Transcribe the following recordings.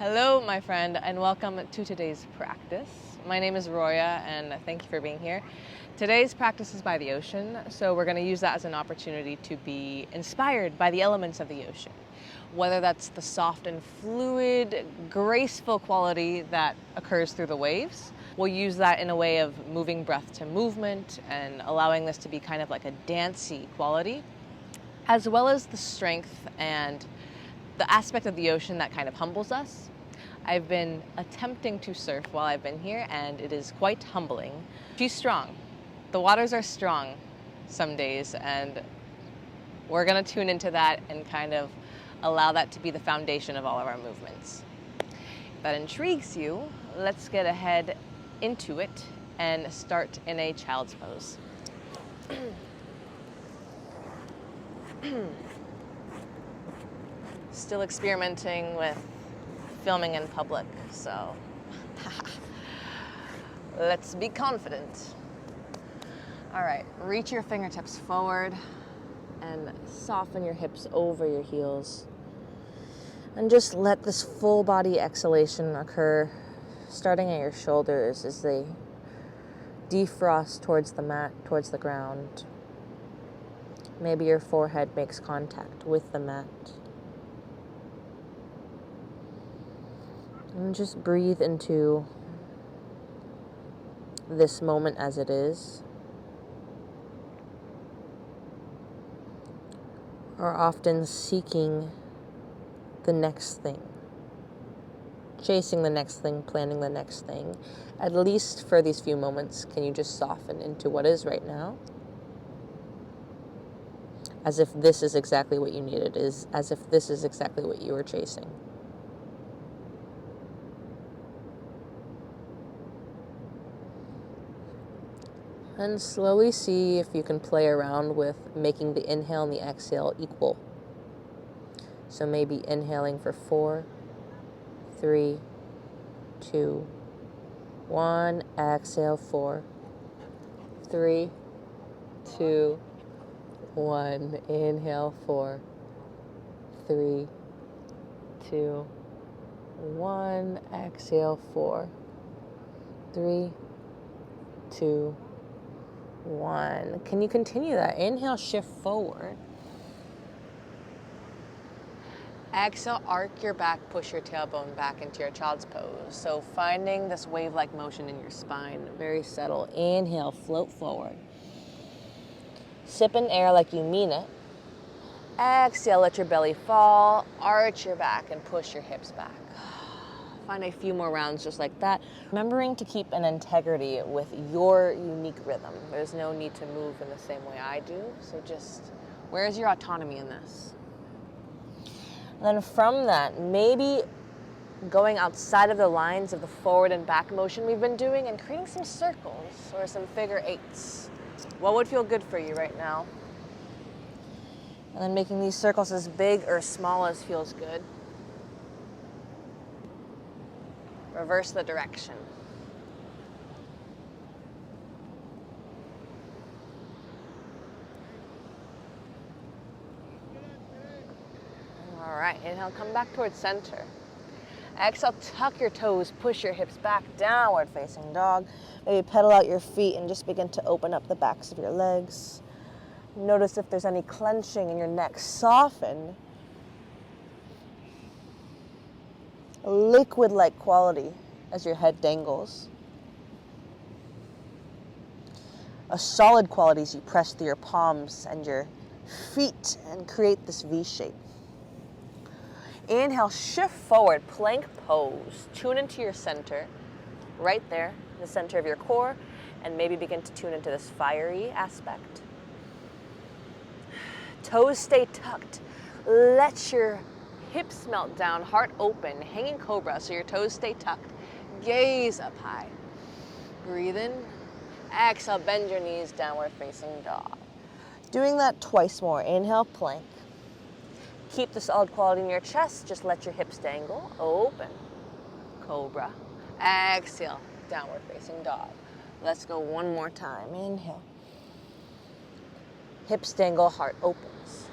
Hello, my friend, and welcome to today's practice. My name is Roya, and thank you for being here. Today's practice is by the ocean, so we're going to use that as an opportunity to be inspired by the elements of the ocean. Whether that's the soft and fluid, graceful quality that occurs through the waves, we'll use that in a way of moving breath to movement and allowing this to be kind of like a dancey quality, as well as the strength and the aspect of the ocean that kind of humbles us. I've been attempting to surf while I've been here, and it is quite humbling. She's strong. The waters are strong some days, and we're gonna tune into that and kind of allow that to be the foundation of all of our movements. If that intrigues you, let's get ahead into it and start in a child's pose. Still experimenting with filming in public, so let's be confident. All right, reach your fingertips forward and soften your hips over your heels. And just let this full body exhalation occur, starting at your shoulders as they defrost towards the mat, towards the ground. Maybe your forehead makes contact with the mat. And just breathe into this moment as it is. Are often seeking the next thing, chasing the next thing, planning the next thing. At least for these few moments, can you just soften into what is right now? As if this is exactly what you needed, as if this is exactly what you were chasing. And slowly see if you can play around with making the inhale and the exhale equal. So maybe inhaling for 4, 3, 2, 1. Exhale, 4, 3, 2, 1. Inhale, 4, 3, 2, 1. Exhale, 4, 3, 2, 1. Can you continue that? Inhale, shift forward. Exhale, arc your back, push your tailbone back into your child's pose. So finding this wave-like motion in your spine, very subtle. Inhale, float forward. Sip in air like you mean it. Exhale, let your belly fall, arch your back and push your hips back. Find a few more rounds just like that. Remembering to keep an integrity with your unique rhythm. There's no need to move in the same way I do. So just, where's your autonomy in this? And then from that, maybe going outside of the lines of the forward and back motion we've been doing and creating some circles or some figure eights. What would feel good for you right now? And then making these circles as big or small as feels good. Reverse the direction. All right, inhale, come back towards center. Exhale, tuck your toes, push your hips back, downward facing dog. Maybe pedal out your feet and just begin to open up the backs of your legs. Notice if there's any clenching in your neck. Soften. A liquid-like quality as your head dangles. A solid quality as you press through your palms and your feet and create this V shape. Inhale, shift forward, plank pose. Tune into your center, right there, the center of your core, and maybe begin to tune into this fiery aspect. Toes stay tucked. Let your hips melt down, heart open, hanging cobra, so your toes stay tucked. Gaze up high. Breathe in. Exhale, bend your knees, downward facing dog. Doing that twice more. Inhale, plank. Keep the solid quality in your chest. Just let your hips dangle. Open. Cobra. Exhale, downward facing dog. Let's go one more time. Inhale. Hips dangle, heart opens.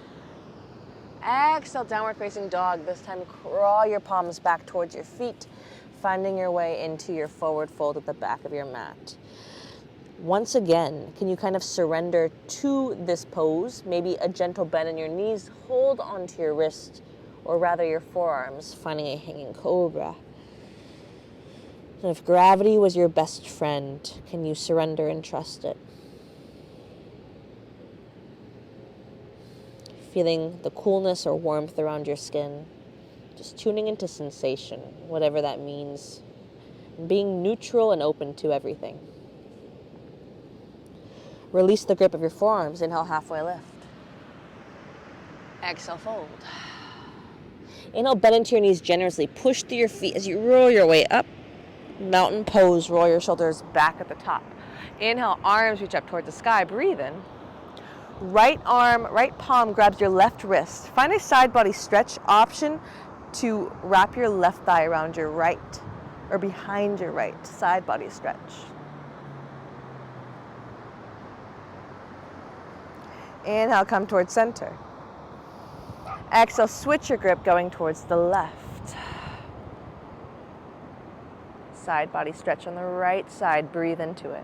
Exhale, downward facing dog. This time, crawl your palms back towards your feet, finding your way into your forward fold at the back of your mat. Once again, can you kind of surrender to this pose? Maybe a gentle bend in your knees. Hold onto your wrist, or rather your forearms, finding a hanging cobra. And if gravity was your best friend, can you surrender and trust it? Feeling the coolness or warmth around your skin. Just tuning into sensation, whatever that means. Being neutral and open to everything. Release the grip of your forearms. Inhale, halfway lift. Exhale, fold. Inhale, bend into your knees generously. Push through your feet as you roll your way up. Mountain pose, roll your shoulders back at the top. Inhale, arms reach up towards the sky. Breathe in. Right arm, right palm grabs your left wrist. Find a side body stretch option to wrap your left thigh around your right or behind your right. Side body stretch. Inhale, come towards center. Exhale, switch your grip going towards the left. Side body stretch on the right side. Breathe into it.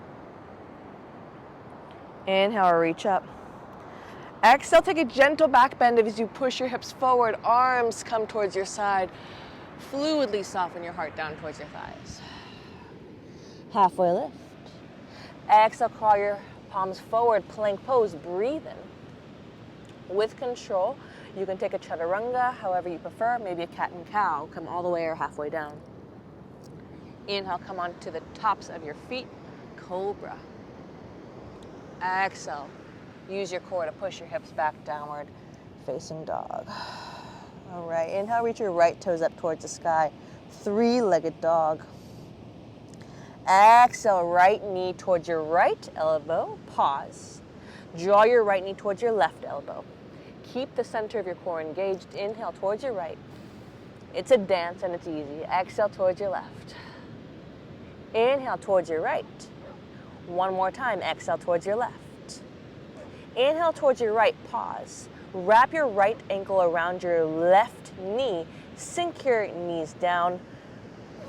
Inhale, reach up. Exhale, take a gentle back bend as you push your hips forward. Arms come towards your side. Fluidly soften your heart down towards your thighs. Halfway lift. Exhale, crawl your palms forward, plank pose. Breathe in. With control, you can take a chaturanga, however you prefer, maybe a cat and cow. Come all the way or halfway down. Inhale, come onto the tops of your feet, cobra. Exhale, use your core to push your hips back, downward facing dog. All right, inhale, reach your right toes up towards the sky, three-legged dog. Exhale, right knee towards your right elbow, pause. Draw your right knee towards your left elbow. Keep the center of your core engaged. Inhale towards your right. It's a dance and it's easy. Exhale towards your left. Inhale towards your right. One more time, exhale towards your left. Inhale towards your right, pause. Wrap your right ankle around your left knee. Sink your knees down.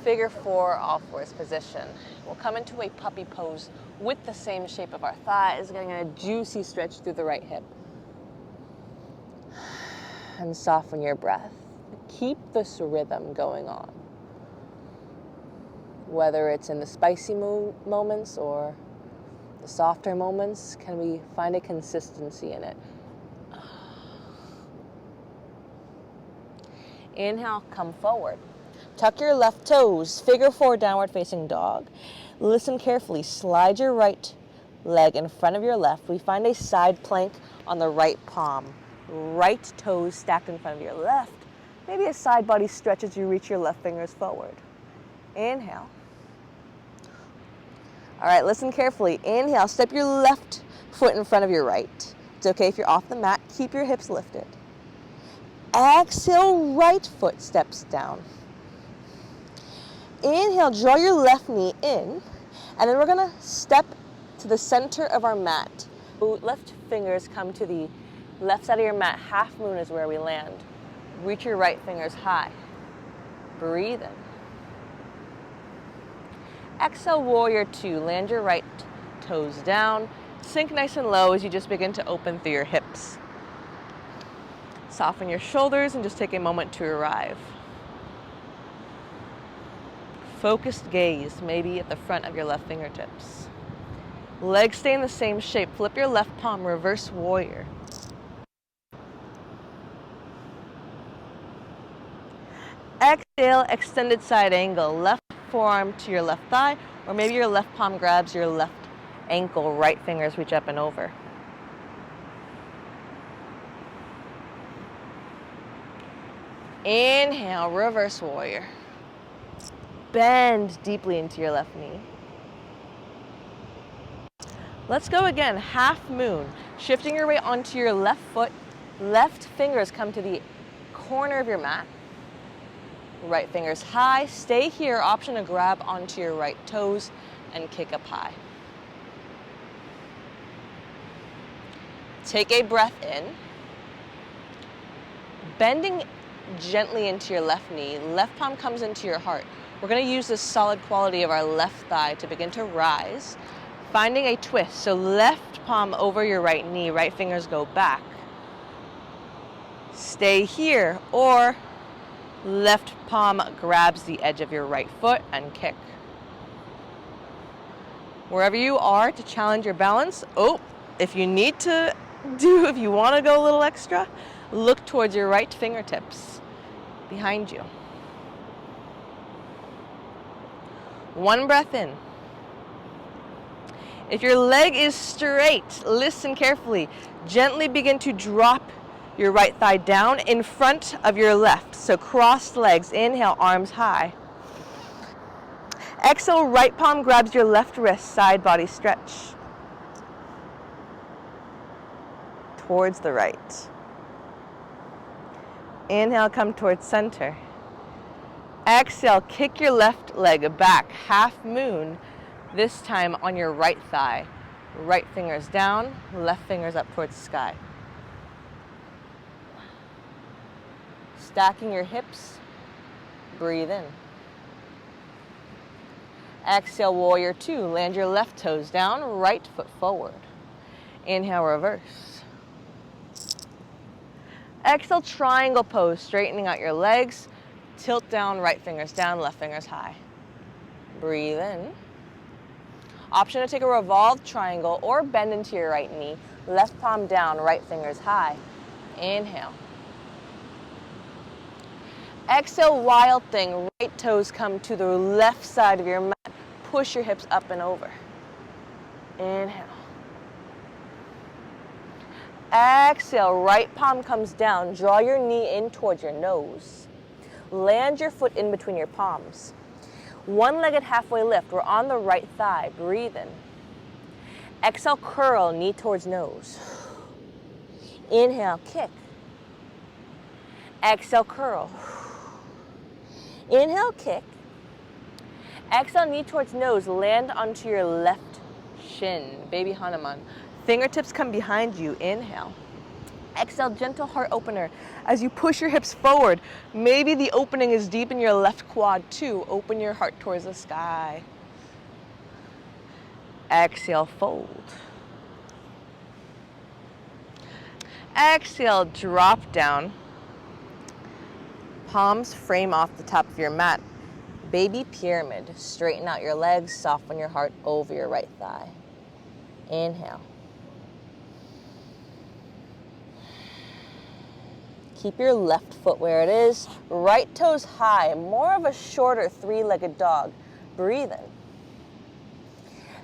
Figure four, all fours position. We'll come into a puppy pose with the same shape of our thighs, getting a juicy stretch through the right hip. And soften your breath. Keep this rhythm going on. Whether it's in the spicy moments or the softer moments, can we find a consistency in it? Inhale, come forward. Tuck your left toes, figure four, downward facing dog. Listen carefully, slide your right leg in front of your left. We find a side plank on the right palm. Right toes stacked in front of your left. Maybe a side body stretch as you reach your left fingers forward. Inhale. All right, listen carefully. Inhale, step your left foot in front of your right. It's okay if you're off the mat, keep your hips lifted. Exhale, right foot steps down. Inhale, draw your left knee in, and then we're gonna step to the center of our mat. Left fingers come to the left side of your mat. Half moon is where we land. Reach your right fingers high. Breathe in. Exhale, warrior two. Land your right toes down. Sink nice and low as you just begin to open through your hips. Soften your shoulders and just take a moment to arrive. Focused gaze, maybe at the front of your left fingertips. Legs stay in the same shape. Flip your left palm, reverse warrior. Exhale, extended side angle. Left forearm to your left thigh, or maybe your left palm grabs your left ankle, right fingers reach up and over. Inhale, reverse warrior. Bend deeply into your left knee. Let's go again, half moon. Shifting your weight onto your left foot. Left fingers come to the corner of your mat. Right fingers high. Stay here, option to grab onto your right toes and kick up high. Take a breath in. bending gently into your left knee, left palm comes into your heart. We're going to use this solid quality of our left thigh to begin to rise, finding a twist. So left palm over your right knee, right fingers go back. Stay here, or left palm grabs the edge of your right foot and kick. Wherever you are to challenge your balance, if you want to go a little extra, look towards your right fingertips behind you. One breath in. If your leg is straight, listen carefully. Gently begin to drop your right thigh down in front of your left. So crossed legs, inhale, arms high. Exhale, right palm grabs your left wrist, side body stretch. Towards the right. Inhale, come towards center. Exhale, kick your left leg back, half moon, this time on your right thigh. Right fingers down, left fingers up towards the sky. Stacking your hips, breathe in. Exhale, warrior two, land your left toes down, right foot forward. Inhale, reverse. Exhale, triangle pose, straightening out your legs. Tilt down, right fingers down, left fingers high. Breathe in. Option to take a revolved triangle or bend into your right knee. Left palm down, right fingers high. Inhale. Exhale, wild thing. Right toes come to the left side of your mat. Push your hips up and over. Inhale. Exhale, right palm comes down. Draw your knee in towards your nose. Land your foot in between your palms. One-legged halfway lift. We're on the right thigh. Breathe in. Exhale, curl, knee towards nose. Inhale, kick. Exhale, curl. Inhale, kick. Exhale, knee towards nose. Land onto your left shin. Baby Hanuman. Fingertips come behind you. Inhale. Exhale, gentle heart opener. As you push your hips forward, maybe the opening is deep in your left quad too. Open your heart towards the sky. Exhale, fold. Exhale, drop down. Palms frame off the top of your mat. Baby pyramid. Straighten out your legs, soften your heart over your right thigh. Inhale. Keep your left foot where it is. Right toes high. More of a shorter three-legged dog. Breathe in.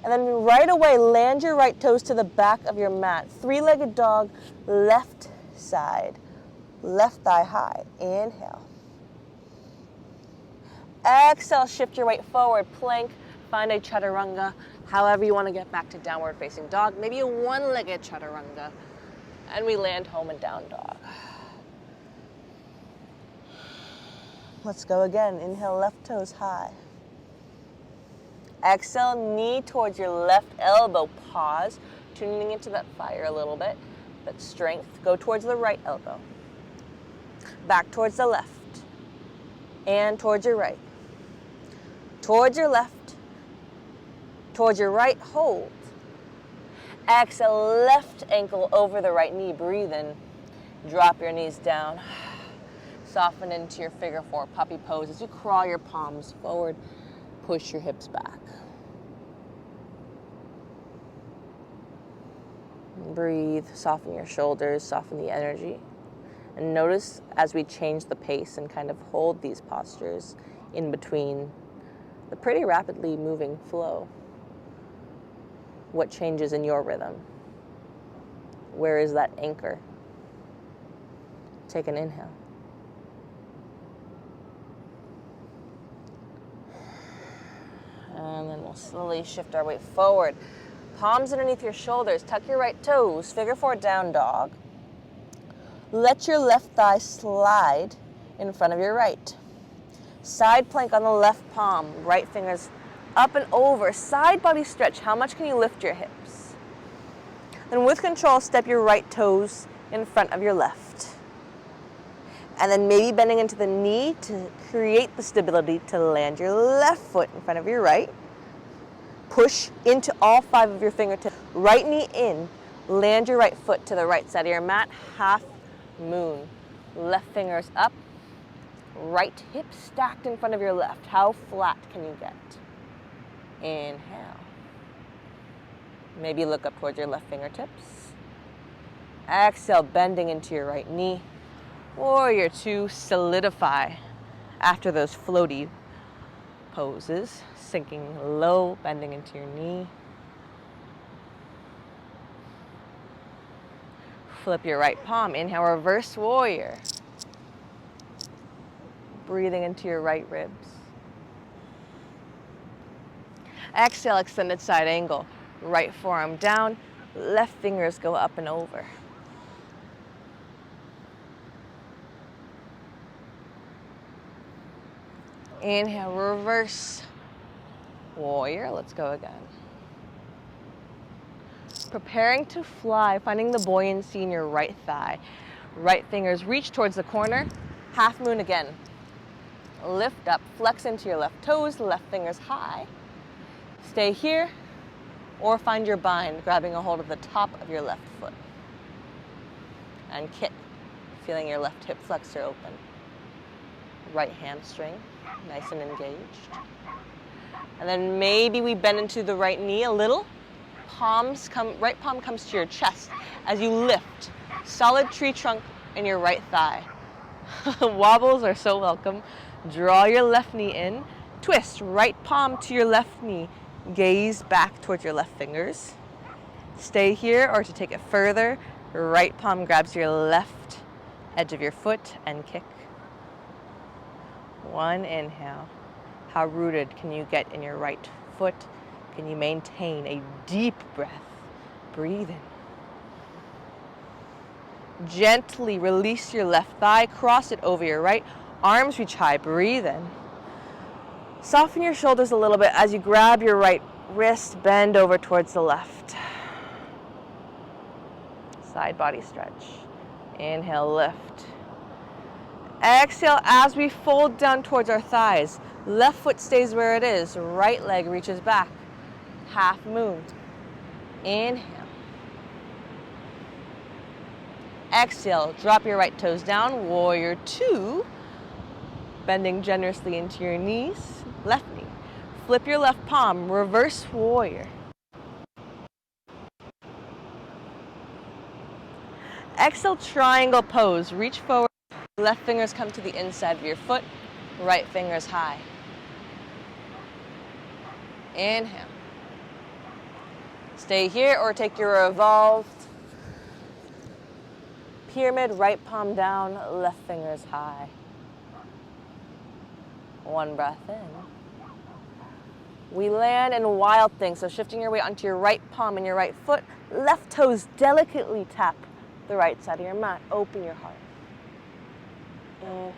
And then right away, land your right toes to the back of your mat. Three-legged dog, left side. Left thigh high. Inhale. Exhale, shift your weight forward. Plank, find a chaturanga. However you want to get back to downward facing dog. Maybe a one-legged chaturanga. And we land home in down dog. Let's go again. Inhale, left toes high. Exhale, knee towards your left elbow. Pause, tuning into that fire a little bit, that strength. Go towards the right elbow. Back towards the left. And towards your right. Towards your left. Towards your right, hold. Exhale, left ankle over the right knee. Breathe in. Drop your knees down. Soften into your figure four puppy pose. As you crawl your palms forward, push your hips back. Breathe, soften your shoulders, soften the energy. And notice as we change the pace and kind of hold these postures in between the pretty rapidly moving flow. What changes in your rhythm? Where is that anchor? Take an inhale. And then we'll slowly shift our weight forward. Palms underneath your shoulders. Tuck your right toes. Figure four down dog. Let your left thigh slide in front of your right. Side plank on the left palm. Right fingers up and over. Side body stretch. How much can you lift your hips? Then with control, step your right toes in front of your left. And then maybe bending into the knee to create the stability to land your left foot in front of your right. Push into all 5 of your fingertips. Right knee in. Land your right foot to the right side of your mat. Half moon. Left fingers up. Right hip stacked in front of your left. How flat can you get? Inhale. Maybe look up towards your left fingertips. Exhale, bending into your right knee. Warrior 2, solidify after those floaty poses. Sinking low, bending into your knee. Flip your right palm. Inhale, reverse warrior. Breathing into your right ribs. Exhale, extended side angle. Right forearm down, left fingers go up and over. Inhale, reverse warrior. Let's go again. Preparing to fly, finding the buoyancy in your right thigh. Right fingers reach towards the corner. Half moon again. Lift up, flex into your left toes, left fingers high. Stay here, or find your bind, grabbing a hold of the top of your left foot. And kick, feeling your left hip flexor open. Right hamstring, nice and engaged. And then maybe we bend into the right knee a little. Right palm comes to your chest as you lift. Solid tree trunk in your right thigh. Wobbles are so welcome. Draw your left knee in. Twist, right palm to your left knee. Gaze back towards your left fingers. Stay here, or to take it further, right palm grabs your left edge of your foot and kick. One inhale. How rooted can you get in your right foot? Can you maintain a deep breath? Breathe in. Gently release your left thigh, cross it over your right. Arms reach high, breathe in. Soften your shoulders a little bit as you grab your right wrist, bend over towards the left. Side body stretch. Inhale, lift. Exhale as we fold down towards our thighs. Left foot stays where it is. Right leg reaches back. Half moon. Inhale. Exhale, drop your right toes down. Warrior 2. Bending generously into your knees. Left knee. Flip your left palm. Reverse warrior. Exhale, triangle pose. Reach forward. Left fingers come to the inside of your foot. Right fingers high. Inhale. Stay here or take your revolved pyramid. Right palm down, left fingers high. One breath in. We land in wild thing. So shifting your weight onto your right palm and your right foot. Left toes delicately tap the right side of your mat. Open your heart. Inhale.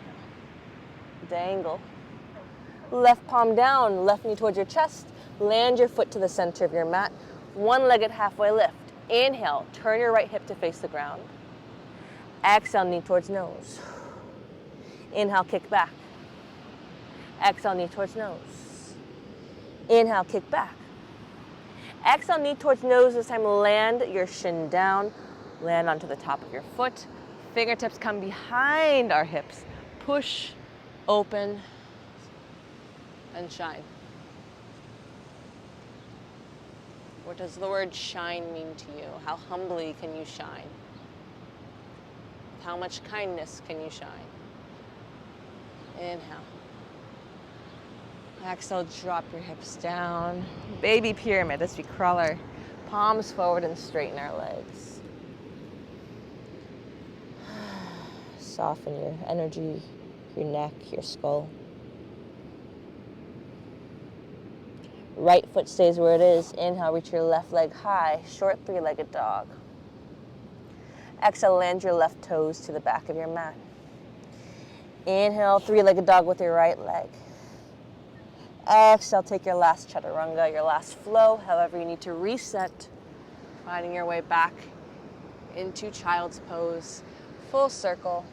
Dangle. Left palm down, left knee towards your chest. Land your foot to the center of your mat. One-legged halfway lift. Inhale, turn your right hip to face the ground. Exhale, knee towards nose. Inhale, kick back. Exhale, knee towards nose. Inhale, kick back. Exhale, knee towards nose. This time, land your shin down. Land onto the top of your foot. Fingertips come behind our hips. Push, open, and shine. What does the word shine mean to you? How humbly can you shine? How much kindness can you shine? Inhale. Exhale, drop your hips down. Baby pyramid as we crawl our palms forward and straighten our legs. Soften your energy, your neck, your skull. Right foot stays where it is. Inhale, reach your left leg high, short three-legged dog. Exhale, land your left toes to the back of your mat. Inhale, three-legged dog with your right leg. Exhale, take your last chaturanga, your last flow, however you need to reset, finding your way back into child's pose, full circle.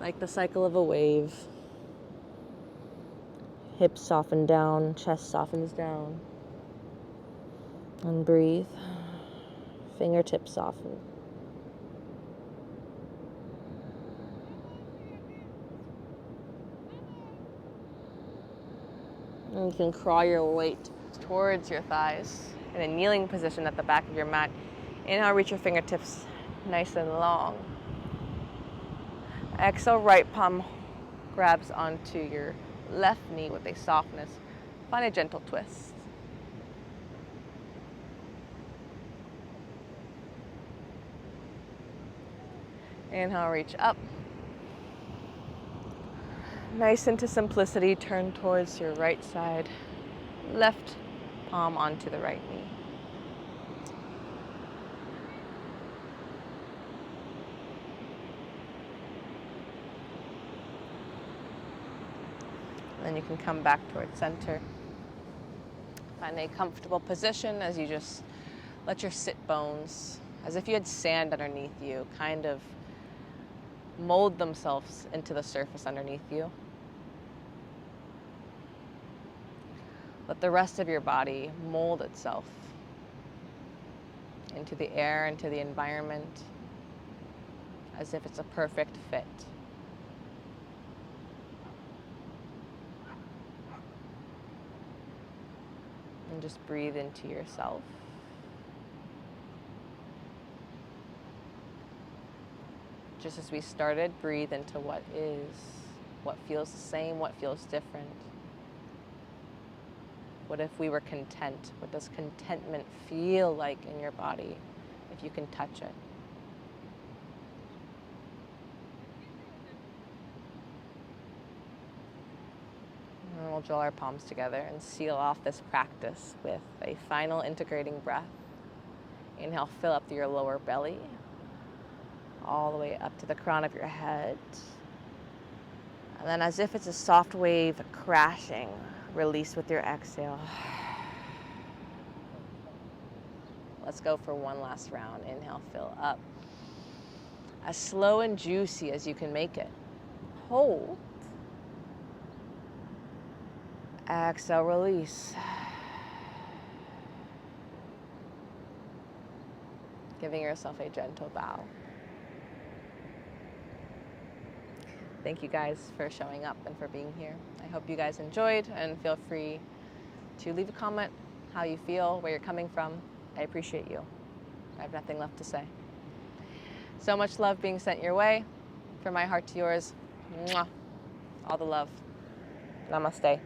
like the cycle of a wave. Hips soften down, chest softens down. And breathe. Fingertips soften. And you can crawl your weight towards your thighs in a kneeling position at the back of your mat. Inhale, reach your fingertips nice and long. Exhale, right palm grabs onto your left knee with a softness. Find a gentle twist. Inhale, reach up. Nice into simplicity, turn towards your right side. Left palm onto the right knee. Then you can come back towards center. Find a comfortable position as you just let your sit bones, as if you had sand underneath you, kind of mold themselves into the surface underneath you. Let the rest of your body mold itself into the air, into the environment, as if it's a perfect fit. And just breathe into yourself. Just as we started, breathe into what is, what feels the same, what feels different. What if we were content? What does contentment feel like in your body if you can touch it? And we'll draw our palms together and seal off this practice with a final integrating breath. Inhale, fill up your lower belly, all the way up to the crown of your head. And then as if it's a soft wave crashing, release with your exhale. Let's go for one last round. Inhale, fill up. As slow and juicy as you can make it. Hold. Exhale, release. Giving yourself a gentle bow. Thank you guys for showing up and for being here. I hope you guys enjoyed, and feel free to leave a comment how you feel, where you're coming from. I appreciate you. I have nothing left to say. So much love being sent your way. From my heart to yours, mwah. All the love. Namaste.